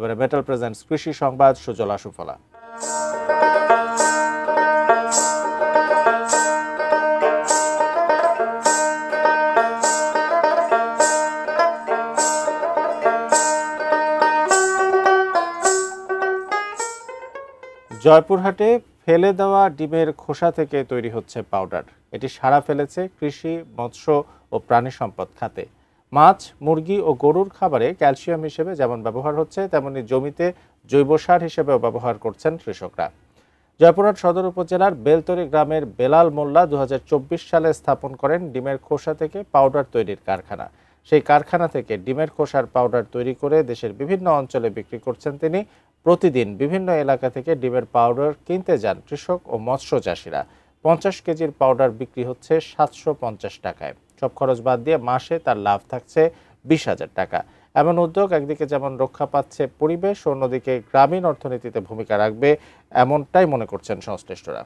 এবারে metal presents কৃষি সংবাদ, সুজলা সুফলা। জয়পুরহাটে ফেলে দেওয়া ডিমের খোসা থেকে তৈরি হচ্ছে পাউডার। এটি সাড়া ফেলেছে কৃষি, মৎস্য ও প্রাণী সম্পদ খাতে। মাছ, মুরগি ও গরুর খাবারে ক্যালসিয়াম হিসেবে যেমন ব্যবহার হচ্ছে, তেমনি জমিতে জৈব সার হিসেবেও ব্যবহার করছেন কৃষকরা। জয়পুরহাট সদর উপজেলার বেলতরি গ্রামের বেলাল মোল্লা 2024 সালে স্থাপন করেন ডিমের খোসা থেকে পাউডার তৈরির কারখানা। সেই কারখানা থেকে ডিমের খোসার পাউডার তৈরি করে দেশের বিভিন্ন অঞ্চলে বিক্রি করছেন তিনি। প্রতিদিন বিভিন্ন এলাকা থেকে ডিমের পাউডার কিনতে যান কৃষক ও মৎস্য চাষিরা। 50 কেজির পাউডার বিক্রি হচ্ছে 750 টাকায়। সব খরচ বাদ দিয়ে মাসে তার লাভ থাকছে 20,000 টাকা। এমন উদ্যোগ একদিকে যেমন রক্ষা পাচ্ছে পরিবেশ, অন্যদিকে গ্রামীণ অর্থনীতিতে ভূমিকা রাখবে, এমনটাই মনে করছেন সংশ্লিষ্টরা।